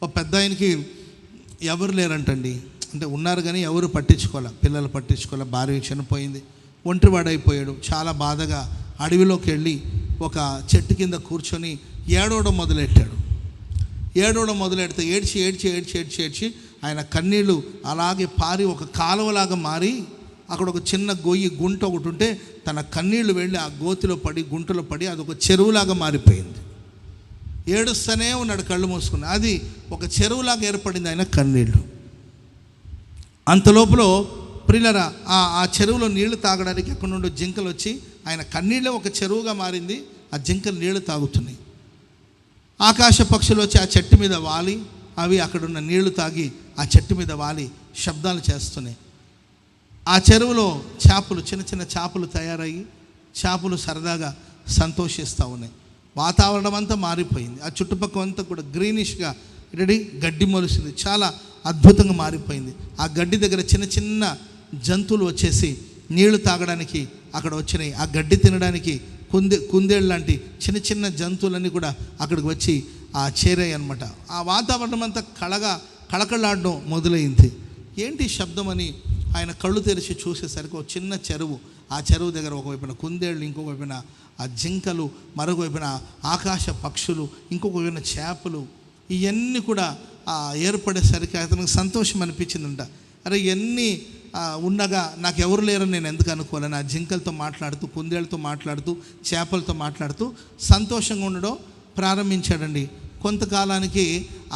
ఒక పెద్ద ఆయనకి ఎవరు లేరంటండి. అంటే ఉన్నారు కానీ ఎవరు పట్టించుకోలే, పిల్లలు పట్టించుకోలే, భార్య చనిపోయింది, ఒంటరివాడైపోయాడు. చాలా బాధగా అడవిలోకి వెళ్ళి ఒక చెట్టు కింద కూర్చొని ఏడవడం మొదలెట్టాడు. ఏడవడం మొదలెడితే ఏడ్చి ఏడ్చి ఏడ్చి ఏడ్చి ఏడ్చి ఆయన కన్నీళ్ళు అలాగే పారి ఒక కాలువలాగా మారి అక్కడ ఒక చిన్న గుంట ఒకటి ఉంటే తన కన్నీళ్లు వెళ్ళి ఆ గోతిలో పడి గుంటలో పడి అదొక చెరువులాగా మారిపోయింది. ఏడుస్తూనే ఉన్నాడు కళ్ళు మూసుకుని. అది ఒక చెరువులాగా ఏర్పడింది ఆయన కన్నీళ్ళు. అంతలోపల ప్రియులరా ఆ చెరువులో నీళ్లు తాగడానికి అక్కడ నుండి జింకలు వచ్చి ఆయన కన్నీళ్ళే ఒక చెరువుగా మారింది. ఆ జింకలు నీళ్లు తాగుతున్నాయి. ఆకాశ పక్షులు వచ్చి ఆ చెట్టు మీద వాలి అవి అక్కడున్న నీళ్లు తాగి ఆ చెట్టు మీద వాలి శబ్దాలు చేస్తున్నాయి. ఆ చెరువులో చేపలు, చిన్న చిన్న చేపలు తయారయ్యి చేపలు సరదాగా సంతోషిస్తూ ఉన్నాయి. వాతావరణం అంతా మారిపోయింది. ఆ చుట్టుపక్కల అంతా కూడా గ్రీనిష్గా గడ్డి మొలిసింది. చాలా అద్భుతంగా మారిపోయింది. ఆ గడ్డి దగ్గర చిన్న చిన్న జంతువులు వచ్చేసి నీళ్లు తాగడానికి అక్కడ వచ్చినాయి. ఆ గడ్డి తినడానికి కుందేళ్ళు లాంటి చిన్న చిన్న జంతువులన్నీ కూడా అక్కడికి వచ్చి చేరాయి అన్నమాట. ఆ వాతావరణం అంతా కళకళలాడడం మొదలైంది. ఏంటి శబ్దం అని ఆయన కళ్ళు తెరిచి చూసేసరికి ఒక చిన్న చెరువు. ఆ చెరువు దగ్గర ఒకవైపున కుందేళ్ళు, ఇంకొక వైపున ఆ జింకలు, మరొక వైపున ఆకాశ పక్షులు, ఇంకొక వైపున చేపలు, ఇవన్నీ కూడా ఏర్పడేసరికి అతనికి సంతోషం అనిపించిందంట. అరే ఇవన్నీ ఉండగా నాకు ఎవరు లేరని నేను ఎందుకు అనుకోలేను. ఆ జింకలతో మాట్లాడుతూ, కుందేళ్ళతో మాట్లాడుతూ, చేపలతో మాట్లాడుతూ సంతోషంగా ఉండడం ప్రారంభించాడండి. కొంతకాలానికి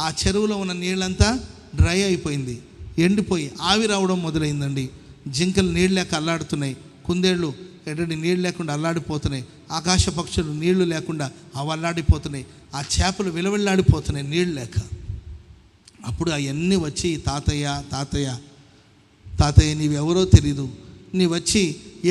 ఆ చెరువులో ఉన్న నీళ్ళంతా డ్రై అయిపోయింది, ఎండిపోయి ఆవిరవడం మొదలైందండి. జింకలు నీళ్ళు లేక అల్లాడుతున్నాయి, కుందేళ్ళు నీళ్ళు లేకుండా అల్లాడిపోతున్నాయి, ఆకాశ పక్షులు నీళ్లు లేకుండా అవి అల్లాడిపోతున్నాయి, ఆ చేపలు విలవిల్లాడిపోతున్నాయి నీళ్ళు లేక. అప్పుడు అవన్నీ వచ్చి తాతయ్య తాతయ్య తాతయ్య నీవెవరో తెలీదు, నీ వచ్చి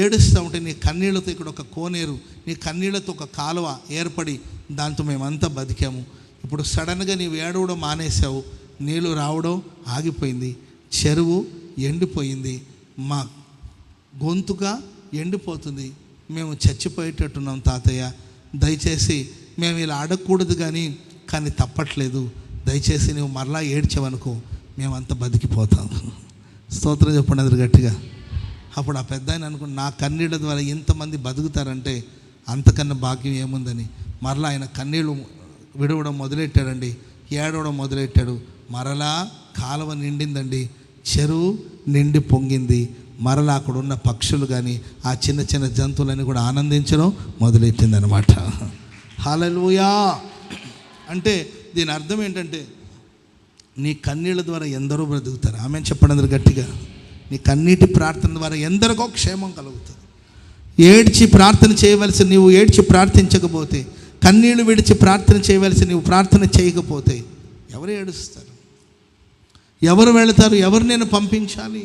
ఏడుస్తూ ఉంటే నీ కన్నీళ్లతో ఇక్కడ ఒక కోనేరు, నీ కన్నీళ్లతో ఒక కాలువ ఏర్పడి దాంతో మేమంతా బతికాము. ఇప్పుడు సడన్గా నీవు ఏడవడం మానేసావు, నీళ్ళు రావడం ఆగిపోయింది, చెరువు ఎండిపోయింది, మా గొంతుక ఎండిపోతుంది, మేము చచ్చిపోయేటట్టున్నాం తాతయ్య. దయచేసి మేము ఇలా అడగకూడదు కానీ తప్పట్లేదు, దయచేసి నువ్వు మరలా ఏడ్చావనుకో మేమంతా బతికిపోతాము. స్తోత్రం చెప్పండి అందరు గట్టిగా. అప్పుడు ఆ పెద్ద ఆయన అనుకుని నా కన్నీళ్ళ ద్వారా ఎంతమంది బతుకుతారంటే అంతకన్నా భాగ్యం ఏముందని మరలా ఆయన కన్నీళ్ళు విడవడం మొదలెట్టాడండి, ఏడవడం మొదలెట్టాడు. మరలా కాలువ నిండిందండి, చెరువు నిండి పొంగింది. మరలా అక్కడ ఉన్న పక్షులు కానీ ఆ చిన్న చిన్న జంతువులని కూడా ఆనందించడం మొదలెట్టింది అనమాట. హల్లెలూయా. అంటే దీని అర్థం ఏంటంటే నీ కన్నీళ్ళ ద్వారా ఎందరో బ్రతుకుతారు. ఆమెను చెప్పండి అందరు గట్టిగా. నీ కన్నీటి ప్రార్థన ద్వారా ఎందరికో క్షేమం కలుగుతుంది. ఏడ్చి ప్రార్థన చేయవలసి నీవు ఏడ్చి ప్రార్థించకపోతే, కన్నీళ్లు విడిచి ప్రార్థన చేయవలసి నీవు ప్రార్థన చేయకపోతే ఎవరు ఏడుస్తారు? ఎవరు వెళతారు? ఎవరు నేను పంపించాలి?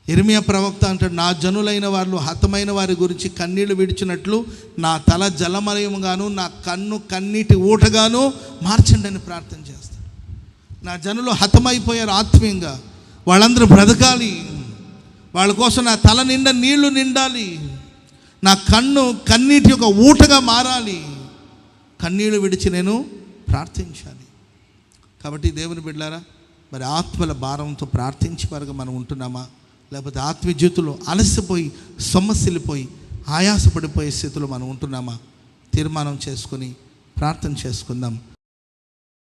ఇర్మియా ప్రవక్త అంటాడు, నా జనులైన వాళ్ళు హతమైన వారి గురించి కన్నీళ్లు విడిచినట్లు నా తల జలమయముగాను నా కన్ను కన్నీటి ఊటగాను మార్చండి అని ప్రార్థన చేస్తాడు. నా జనులు హతమైపోయారు ఆత్మీయంగా, వాళ్ళందరూ బ్రతకాలి, వాళ్ళ కోసం నా తల నిండా నీళ్లు నిండాలి, నా కన్ను కన్నీటి యొక్క ఊటగా మారాలి, కన్నీళ్లు విడిచి నేను ప్రార్థించాలి. కాబట్టి దేవుని బిడ్డలారా, మరి ఆత్మల భారంతో ప్రార్థించే వరకు మనం ఉంటున్నామా? లేకపోతే ఆత్మీయ జీవితంలో అలసిపోయి సొమ్మసిల్లిపోయి ఆయాసపడిపోయే స్థితిలో మనం ఉంటున్నామా? తీర్మానం చేసుకొని ప్రార్థన చేసుకుందాం.